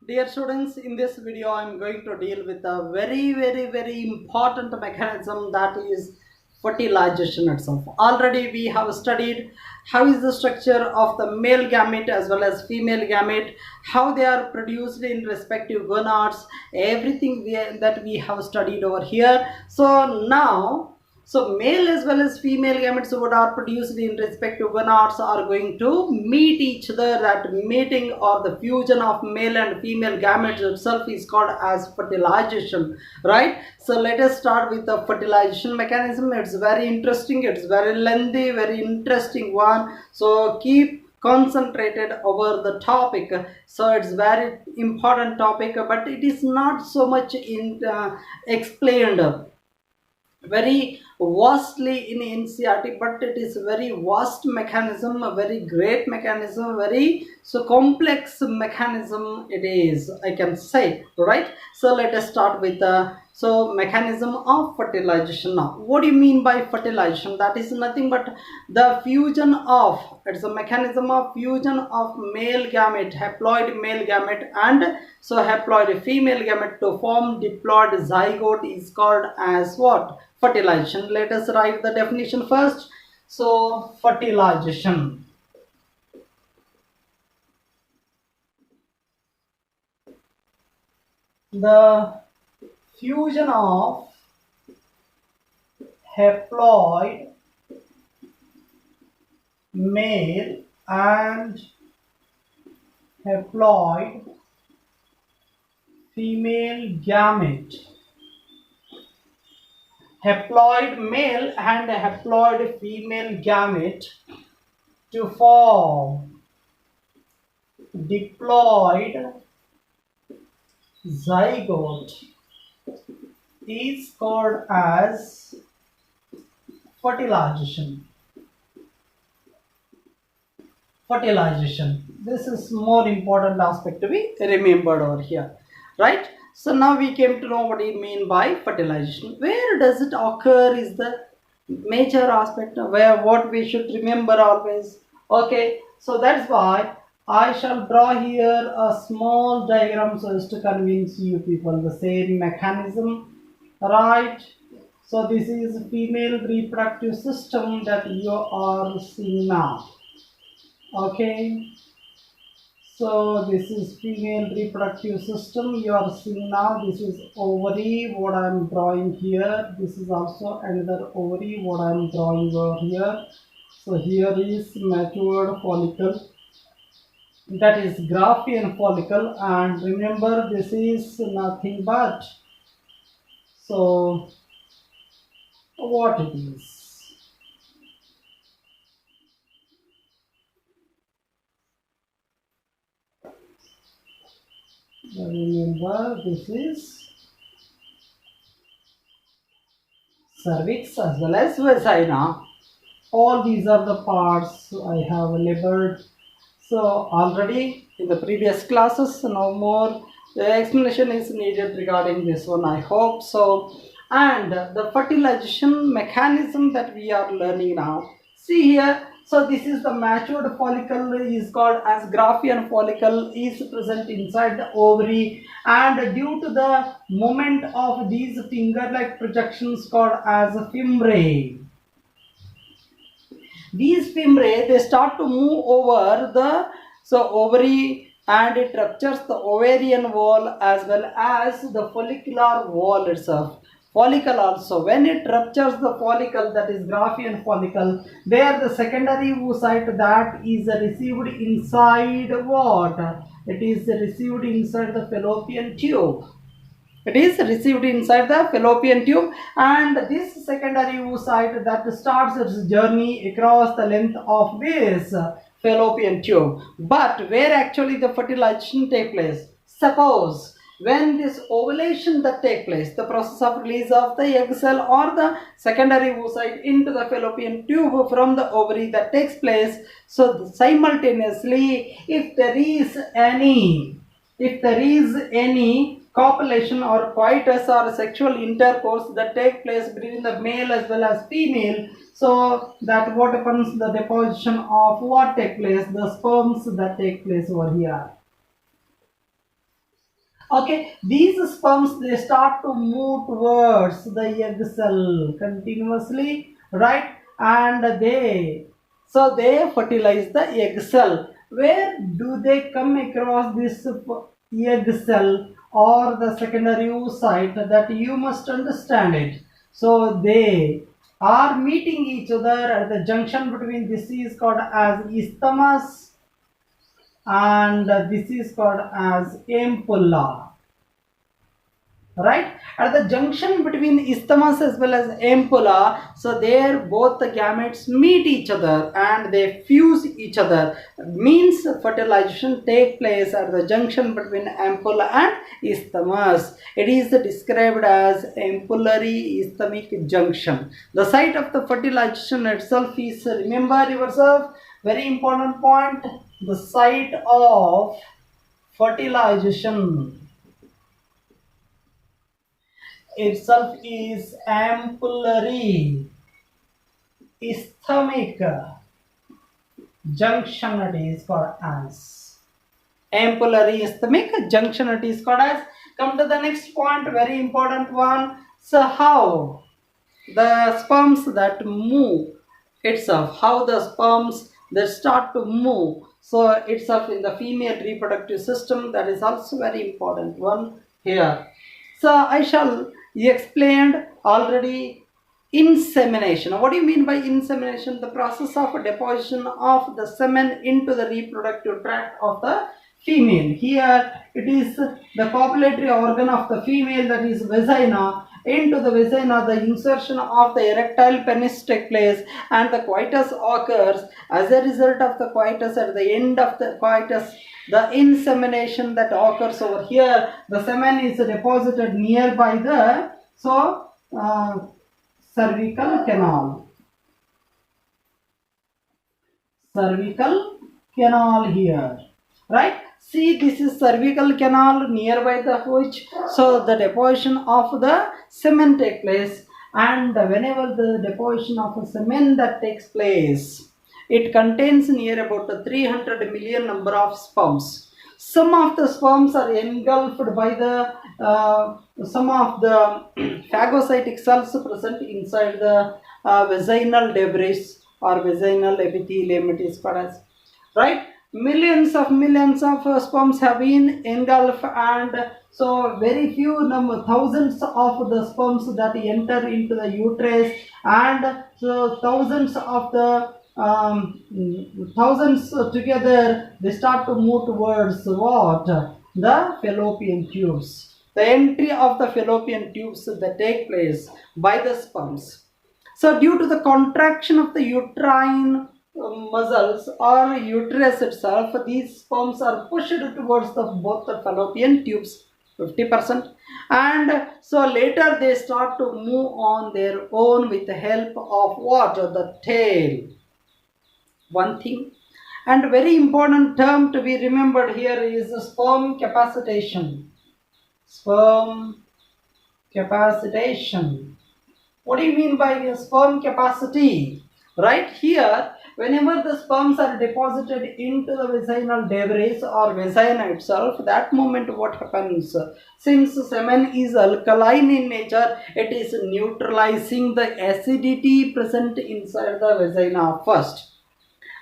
Dear students, in this video I am going to deal with a very important mechanism, that is fertilization itself. Already we have studied how is the structure of the male gamete as well as female gamete, how they are produced in respective gonads, everything that we have studied over here. So male as well as female gametes what are produced in respective gonads are going to meet each other. That meeting or the fusion of male and female gametes itself is called as fertilization, right? So let us start with the fertilization mechanism. It's very interesting, it's very lengthy, very interesting one. So keep concentrated over the topic. So it's very important topic, but it is not so much explained very vastly in NCERT, but it is very vast mechanism, a very great mechanism, very so complex mechanism it is, I can say, right? So let us start with the mechanism of fertilization. Now what do you mean by fertilization? That is nothing but the fusion of, it's a mechanism of fusion of male gamete, haploid male gamete, and haploid female gamete to form diploid zygote is called as what? Fertilization. Let us write the definition first. So fertilization, the fusion of haploid male and haploid female gamete, haploid male and haploid female gamete to form diploid zygote is called as fertilization. Fertilization. This is more important aspect to be remembered over here, right? So now we came to know what you mean by fertilization. Where does it occur is the major aspect where what we should remember always. Okay, so that's why I shall draw here a small diagram so as to convince you people the same mechanism, right? So this is female reproductive system that you are seeing now. Okay, so this is female reproductive system you are seeing now. This is ovary what I am drawing here. This is also another ovary what I am drawing over here. So here is matured follicle, that is Graafian follicle, and remember this is nothing but so what it is. Remember this is cervix as well as vagina. All these are the parts I have labeled. So already in the previous classes, no more explanation is needed regarding this one, I hope so. And the fertilization mechanism that we are learning now, see here. So this is the matured follicle is called as Graafian follicle, is present inside the ovary, and due to the movement of these finger like projections called as fimbrae, these fimbrae they start to move over the ovary, and it ruptures the ovarian wall as well as the follicular wall itself. Follicle also, when it ruptures the follicle, that is Graafian follicle, there the secondary oocyte that is received inside what? It is received inside the fallopian tube. It is received inside the fallopian tube, and this secondary oocyte that starts its journey across the length of this fallopian tube. But where actually the fertilization take place? Suppose when this ovulation that take place, the process of release of the egg cell or the secondary oocyte into the fallopian tube from the ovary that takes place. So simultaneously, if there is any copulation or coitus or sexual intercourse that take place between the male as well as female, so that what happens, the deposition of what take place, the sperms that take place over here. Okay, these sperms, they start to move towards the egg cell continuously, right? And they fertilize the egg cell. Where do they come across this egg cell or the secondary oocyte? That you must understand it. So they are meeting each other at the junction between, this is called as isthmus, and this is called as ampulla, right? At the junction between isthmus as well as ampulla, so there both the gametes meet each other and they fuse each other, means fertilization take place at the junction between ampulla and isthmus. It is described as ampullary isthmic junction. The site of the fertilization itself is, remember yourself, very important point, the site of fertilization itself is ampullary isthmic junction, it is called as ampullary isthmic junction, it is called as. Come to the next point, very important one. So how the sperms that move itself, how the sperms that start to move, so itself in the female reproductive system, that is also very important one here. So I shall explained already insemination. What do you mean by insemination? The process of deposition of the semen into the reproductive tract of the female. Here it is the copulatory organ of the female, that is vagina. Into the vagina, the insertion of the erectile penis takes place and the coitus occurs. As a result of the coitus, at the end of the coitus, the insemination that occurs over here, the semen is deposited nearby the cervical canal. Cervical canal here, right? See, this is cervical canal nearby the which, so the deposition of the semen takes place, and whenever the deposition of a semen that takes place, it contains near about 300 million number of sperms. Some of the sperms are engulfed by the some of the phagocytic cells present inside the vaginal debris or vaginal epithelium, it is called as, right? Millions of sperms have been engulfed, and so very few number, thousands of the sperms that enter into the uterus, and so thousands of the thousands together, they start to move towards what? The fallopian tubes. The entry of the fallopian tubes that take place by the sperms. So due to the contraction of the uterine muscles or uterus itself, these sperms are pushed towards both the fallopian tubes 50%, and so later they start to move on their own with the help of what? The tail. One thing, and very important term to be remembered here is sperm capacitation. Sperm capacitation. What do you mean by sperm capacity? Right here, whenever the sperms are deposited into the vaginal debris or vagina itself, that moment what happens? Since semen is alkaline in nature, it is neutralizing the acidity present inside the vagina first.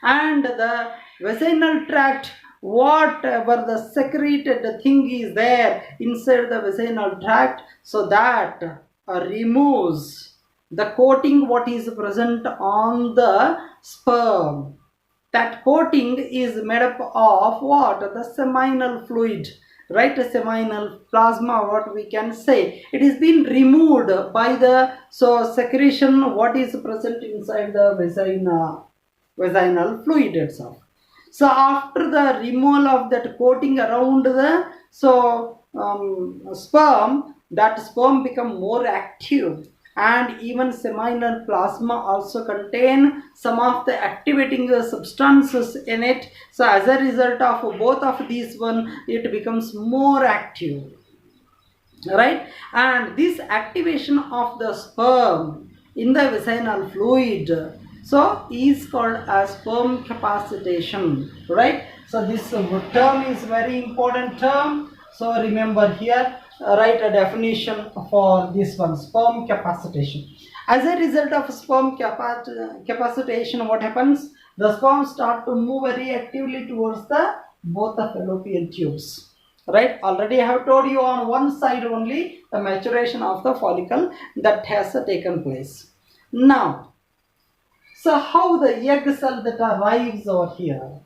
And the vaginal tract, whatever the secreted thing is there inside the vaginal tract, so that removes the coating what is present on the sperm. That coating is made up of what? The seminal fluid, right? Seminal plasma, what we can say. It is been removed by the secretion what is present inside the vaginal fluid itself. So after the removal of that coating around the sperm, that sperm become more active, and even seminal plasma also contain some of the activating substances in it. So as a result of both of these one, it becomes more active, right? And this activation of the sperm in the vaginal fluid is called as sperm capacitation, right? So this term is very important term. So remember here, write a definition for this one, sperm capacitation. As a result of sperm capacitation, what happens? The sperm start to move very actively towards the both the fallopian tubes. Right? Already I have told you on one side only the maturation of the follicle that has taken place. Now, so how the egg cell that arrives over here?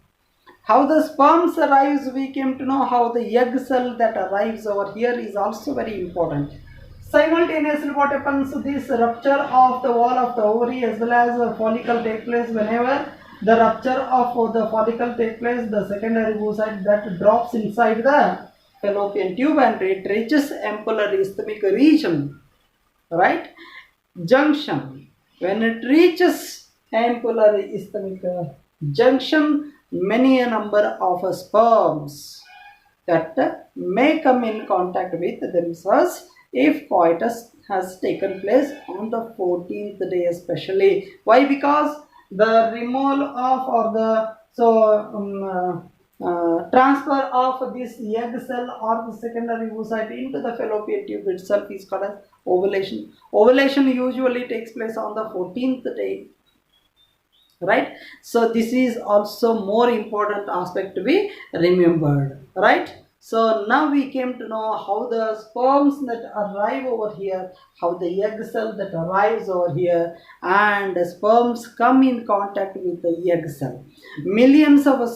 How the sperms arrives, we came to know. How the egg cell that arrives over here is also very important. Simultaneously, what happens? This rupture of the wall of the ovary as well as the follicle take place. Whenever the rupture of the follicle take place, the secondary oocyte that drops inside the fallopian tube and it reaches ampullary isthmic region, right? Junction. When it reaches ampullary isthmic junction, many a number of sperms that may come in contact with themselves if coitus has taken place on the 14th day especially. Why? Because the removal of or the transfer of this egg cell or the secondary oocyte into the fallopian tube itself is called as ovulation. Ovulation usually takes place on the 14th day. Right? So this is also more important aspect to be remembered. Right? So now we came to know how the sperms that arrive over here, how the egg cell that arrives over here, and the sperms come in contact with the egg cell. Millions of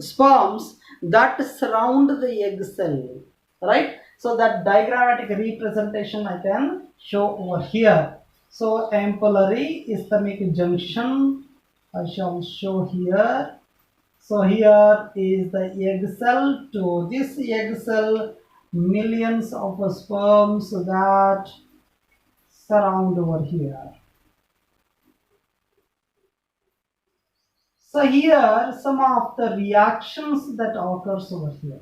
sperms that surround the egg cell. Right? So that diagrammatic representation I can show over here. So ampullary isthmic junction I shall show here. So here is the egg cell. To this egg cell, millions of sperms that surround over here. So here some of the reactions that occurs over here.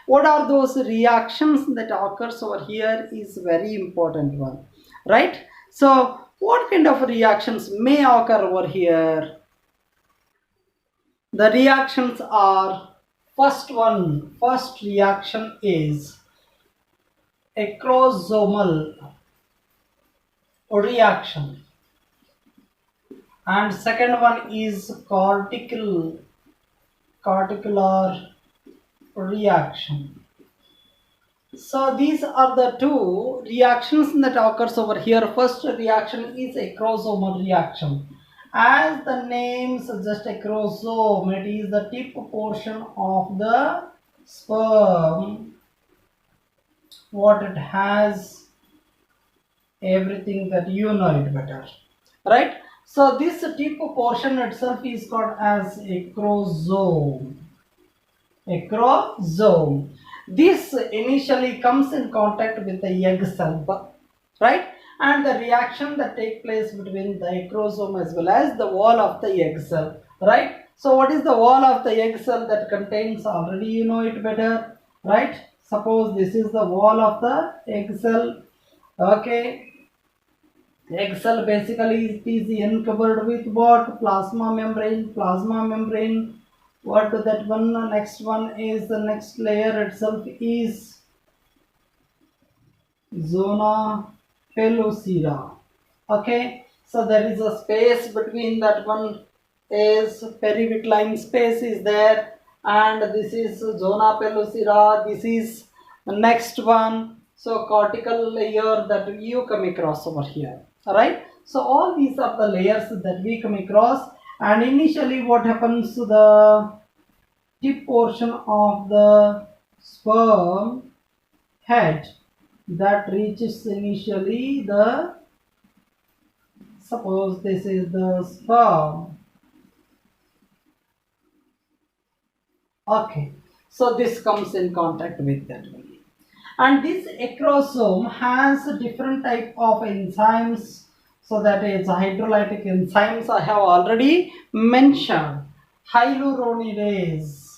What are those reactions that occurs over here is very important one, right? So what kind of reactions may occur over here? The reactions are, first reaction is acrosomal reaction, and second one is cortical reaction. So these are the two reactions that occurs over here. First reaction is acrosomal reaction. As the name suggests, acrosome, it is the tip portion of the sperm. What it has, everything that you know it better, right? So this tip portion itself is called as acrosome. Acrosome. This initially comes in contact with the egg cell, right? And the reaction that take place between the acrosome as well as the wall of the egg cell, right? So what is the wall of the egg cell that contains? Already you know it better, right? Suppose this is the wall of the egg cell. Okay, egg cell basically is encumbered with what? Plasma membrane. What that one? Next one is the next layer itself is zona pellucida. Okay, so there is a space between that one is perivitline space is there, and this is zona pellucida. This is the next one. So cortical layer that you come across over here. Alright, so all these are the layers that we come across, and initially what happens to the tip portion of the sperm head that reaches initially the, suppose this is the sperm. Okay, so this comes in contact with that one. And this acrosome has different type of enzymes. So that is hydrolytic enzymes I have already mentioned. Hyaluronidase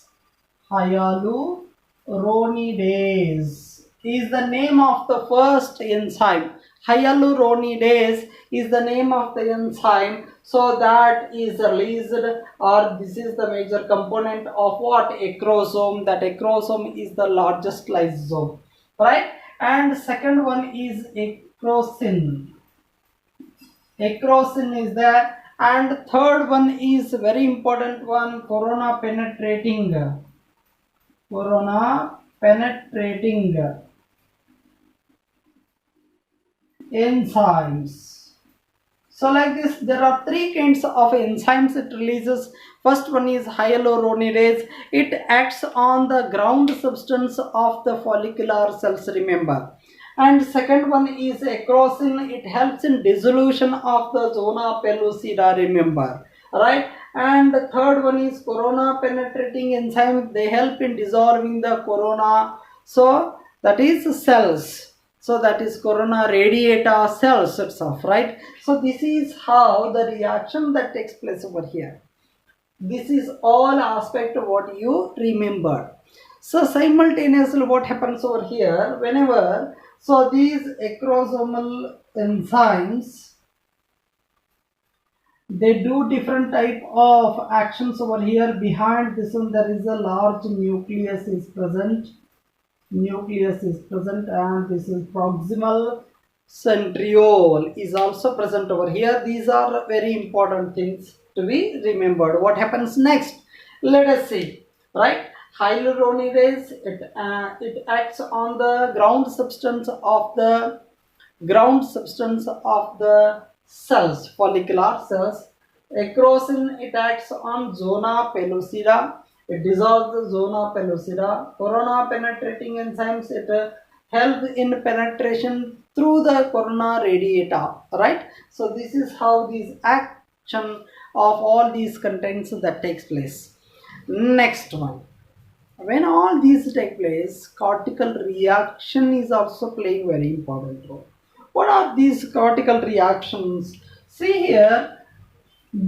is the name of the first enzyme. Hyaluronidase is the name of the enzyme. So that is released, or this is the major component of what? Acrosome. That acrosome is the largest lysosome, right? And second one is acrosin. Acrosin is there. And third one is very important one, corona penetrating. Corona penetrating enzymes. So like this, there are three kinds of enzymes it releases. First one is hyaluronidase. It acts on the ground substance of the follicular cells, remember. And second one is acrosin. It helps in dissolution of the zona pellucida, remember. Right? And the third one is corona penetrating enzyme. They help in dissolving the corona. So that is cells. So that is corona radiata cells itself, right? So this is how the reaction that takes place over here. This is all aspect of what you remember. So simultaneously what happens over here, whenever, so these acrosomal enzymes, they do different type of actions over here. Behind this one there is a large nucleus is present. And this is proximal centriole is also present over here. These are very important things to be remembered. What happens next? Let us see, right? Hyaluronidase, it acts on the ground substance of the cells, follicular cells. Acrosin, it acts on zona pellucida. It dissolves the zona pellucida. Corona penetrating enzymes, it help in penetration through the corona radiata, right? So this is how this action of all these contents that takes place. Next one. When all these take place, cortical reaction is also playing very important role. What are these cortical reactions? See here,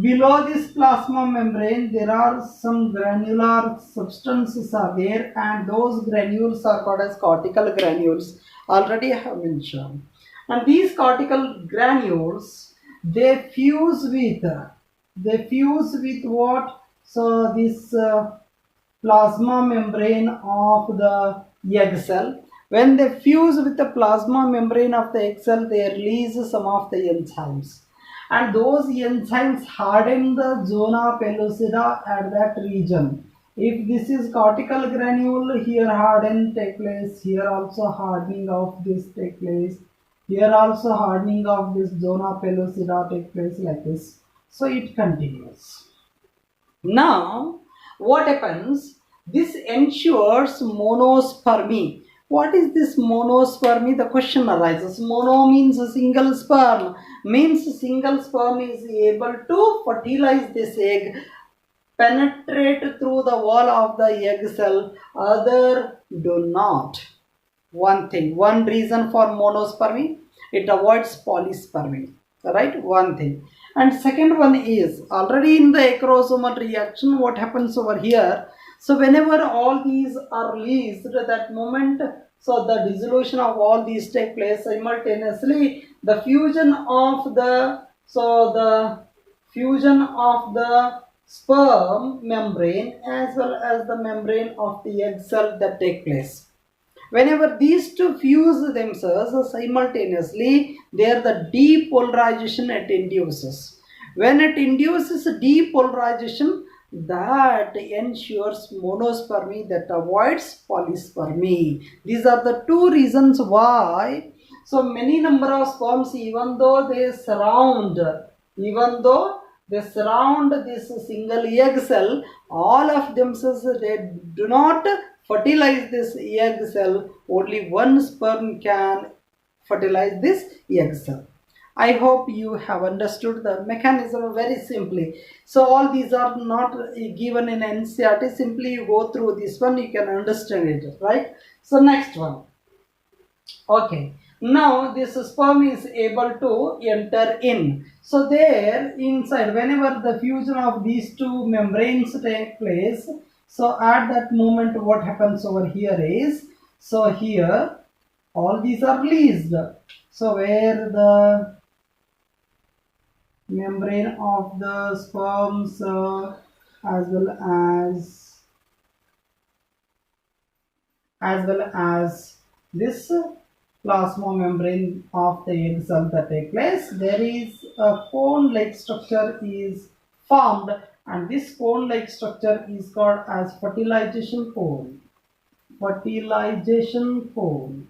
below this plasma membrane, there are some granular substances are there, and those granules are called as cortical granules. Already I have mentioned. And these cortical granules, they fuse with what? So this plasma membrane of the egg cell. When they fuse with the plasma membrane of the egg cell, they release some of the enzymes. And those enzymes harden the zona pellucida at that region. If this is cortical granule, here harden take place, here also hardening of this take place, here also hardening of this zona pellucida take place, like this. So it continues. Now, what happens? This ensures monospermy. What is this monospermy? The question arises. Mono means a single sperm. Means single sperm is able to fertilize this egg, penetrate through the wall of the egg cell. Other do not. One thing, one reason for monospermy, it avoids polyspermy. Right? One thing. And second one is, already in the acrosomal reaction, what happens over here? So whenever all these are released at that moment, so the dissolution of all these take place simultaneously. The fusion of the sperm membrane as well as the membrane of the egg cell that take place. Whenever these two fuse themselves simultaneously, there the depolarization it induces. When it induces depolarization, that ensures monospermy, that avoids polyspermy. These are the two reasons why. So many number of sperms, even though they surround this single egg cell, all of themselves they do not fertilize this egg cell. Only one sperm can fertilize this egg cell. I hope you have understood the mechanism very simply. So all these are not given in NCERT. Simply you go through this one, you can understand it, right? So next one. Okay. Now this sperm is able to enter in. So there inside, whenever the fusion of these two membranes take place, so at that moment what happens over here is, so here all these are released. So where the membrane of the sperms as well as this plasma membrane of the egg cell that take place. There is a cone-like structure is formed, and this cone-like structure is called as fertilization cone. Fertilization cone.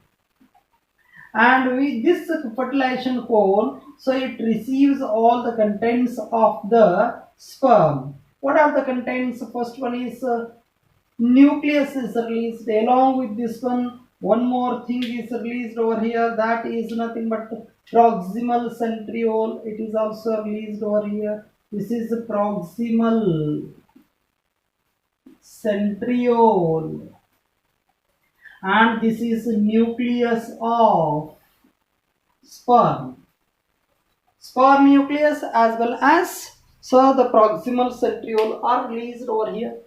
And with this fertilization cone, so it receives all the contents of the sperm. What are the contents? First one is nucleus is released. Along with this one more thing is released over here, that is nothing but proximal centriole. It is also released over here. This is proximal centriole, and this is nucleus of sperm nucleus as well as, so the proximal centriole are released over here.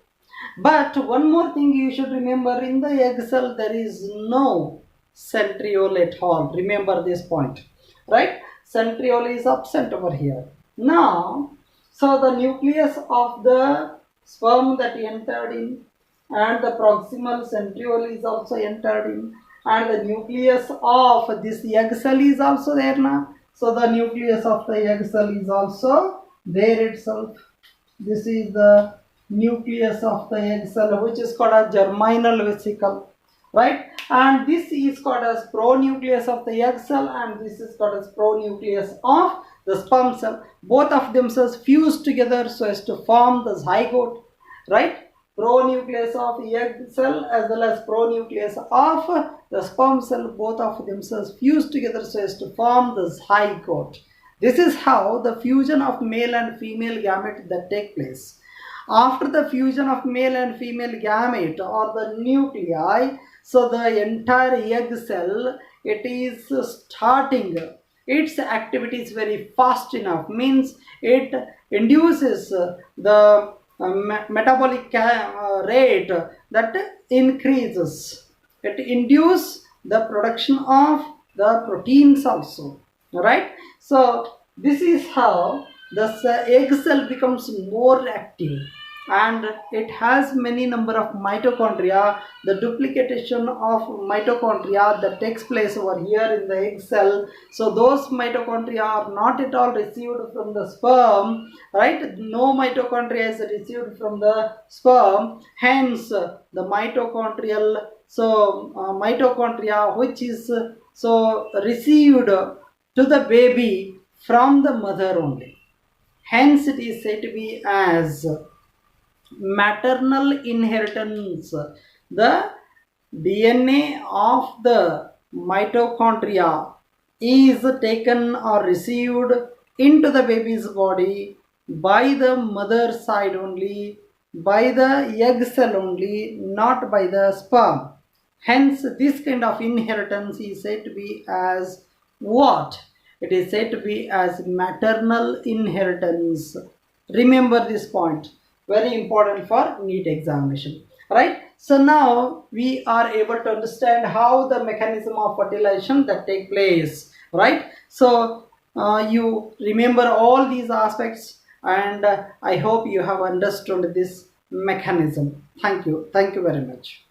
But one more thing you should remember, in the egg cell there is no centriole at all. Remember this point, right? Centriole is absent over here. Now, so the nucleus of the sperm that entered in, and the proximal centriole is also entered in, and the nucleus of this egg cell is also there now. So the nucleus of the egg cell is also there itself. This is the nucleus of the egg cell, which is called as germinal vesicle, right? And this is called as pronucleus of the egg cell, and this is called as pronucleus of the sperm cell. Both of themselves fuse together so as to form the zygote, right? Pronucleus of egg cell as well as pronucleus of the sperm cell, both of themselves fuse together so as to form the zygote. This is how the fusion of male and female gamete that take place. After the fusion of male and female gamete or the nuclei, so the entire egg cell, it is starting its activities very fast enough, means it induces the metabolic rate that increases. It induces the production of the proteins also, right? So this is how the egg cell becomes more active, and it has many number of mitochondria. The duplication of mitochondria that takes place over here in the egg cell, so those mitochondria are not at all received from the sperm, right? No mitochondria is received from the sperm, hence the mitochondrial, so mitochondria which is so received to the baby from the mother only. Hence it is said to be as maternal inheritance. The DNA of the mitochondria is taken or received into the baby's body by the mother side only, by the egg cell only, not by the sperm. Hence this kind of inheritance is said to be as what? It is said to be as maternal inheritance. Remember this point, very important for NEET examination, right? So now we are able to understand how the mechanism of fertilization that take place, right? So you remember all these aspects, and I hope you have understood this mechanism. Thank you very much.